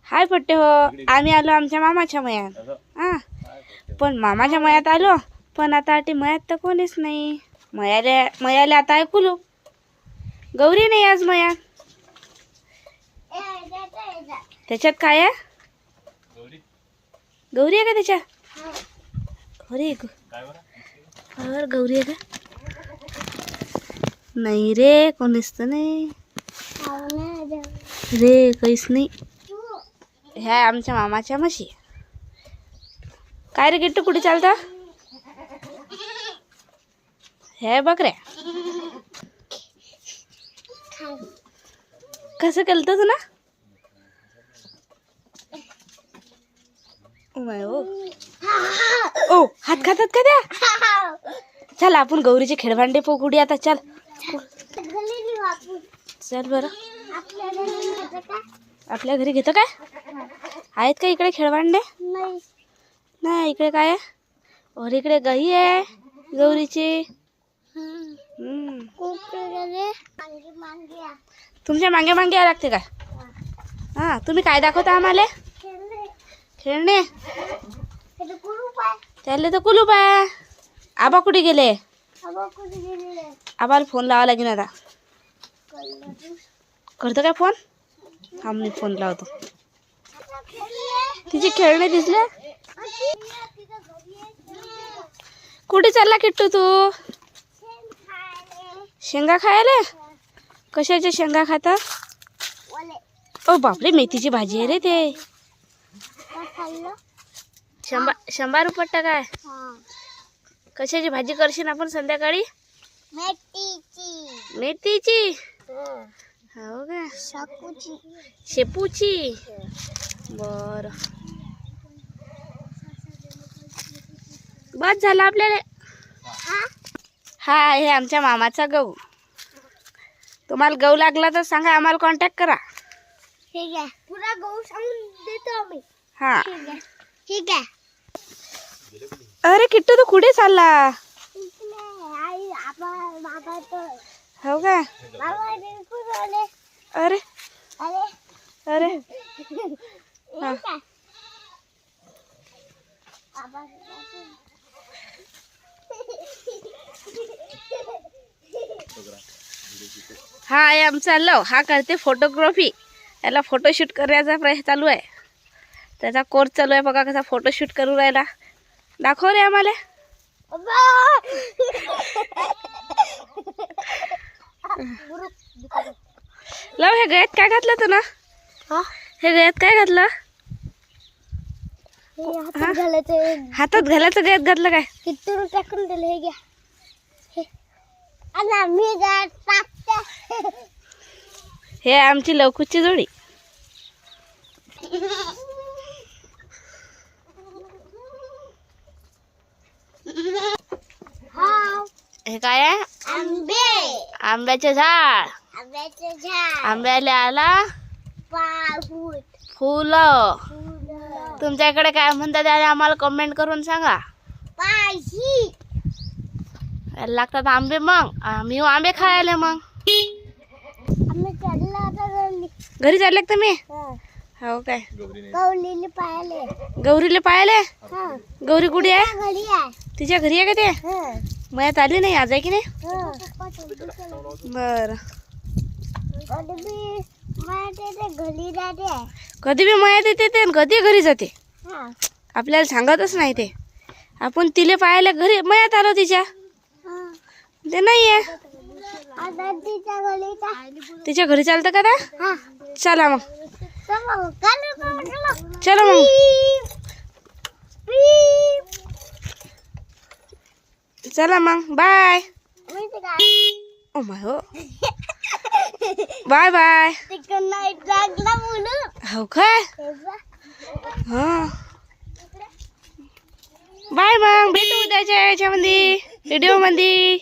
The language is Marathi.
हाय पट्टे हो, आम्ही आलो आमच्या मामाच्या मयात. हां, पण मामाच्या मयात आलो, पण आता आठी मयात तर कोणीच नाही. मयाले आता ऐकूलो गौरी नाही आज मयात. त्याच्यात काय आहे? गौरी आहे का त्याच्यात? अरे गौरी आहे का? नाही रे, कोणीच तर नाही रे, काहीच नाही. ह्या आमच्या मामाच्या म्हशी. काय रे गिट्टू, कुठे चालता? हे बकऱ्या कसं केलं तू ना? ओ हात खातात का त्या? चल आपण गौरीचे खेळभांडे पोकुडी आता. चल चल बरं. आपल्या घरी घेतो काय? आहेत का इकडे खेळभांडे? नाही. इकडे काय आहे? और इकडे गाई आहे गौरीची. तुमच्या मागे मागे या लागते का? हा, तुम्ही काय दाखवता आम्हाला? खेळणे. त्याला तर कुलूप आहे. आबा कुठे गेले? आबाला फोन लावा लागेल आता. करतो काय फोन? हा, मी फोन लावतो. तिचे खेळणे दिसले. कुठे चालला किट्टू तू? शेंगा खायला? कशाच्या शेंगा खाता? ओ बापरे, मेथीची भाजी आहे रे ते. 100 काय? कशाची भाजी करशील आपण संध्याकाळी? मेथीची. हो का? शेपूची. बर, बस झालं आपल्याला. हा, हे आमच्या मामाचा गहू. तुम्हाला गहू लागला तर सांगा, आम्हाला कॉन्टॅक्ट करा. ठीक आहे, पुरा गहू सांगून देतो आम्ही. हा, ठीक आहे. अरे किट्टू, तू कुठे चालला? आई बाबा तो. हो का? बाबा बिलकुल आले. अरे अरे अरे हा. बाबा हा, आहे आमचा लव. हा करते फोटोग्राफी. याला फोटोशूट करण्याचा प्रयत्न चालू आहे. त्याचा कोर्स चालू आहे. बघा कसा फोटोशूट करू राहिला. दाखव रे आम्हाला. लव, हे गळ्यात काय घातलं तू ना? हे गळ्यात काय घातलं? हातात घालायचं गळ्यात घातलं काय? किती टाकून दिले. हे घ्या. आता मी टाकते. हे आमची लवकुची जोडी. हे काय आहे? आंबे. आंब्याचे झाड. आंब्याचे झाड. आंब्याला आला फुलं. तुमच्या इकडे काय म्हणतात त्याने आम्हाला कमेंट करून सांगा. लागतात आंबे. मग आम्ही आंबे खायला. मग घरी चालले का तुम्ही? हो काय? गौरीला पाहिले. गौरी कुठे आहे? तिच्या घरी आहे का ते? मयात आली नाही आज, आहे की नाही? बर, कधी बी मयात येते ते, कधी घरी जाते. आपल्याला सांगतच नाही ते. आपण तिले पाहायला घरी मयात आलो तिच्या. ते नाही आहे. तिच्या घरी चालतं का आता? चला मग. चला मग. चला मग. बाय. ओ माय हो. Bye bye. हो काय? हा, बाय. मग भेटू उद्याच्या याच्यामध्ये व्हिडिओ मध्ये.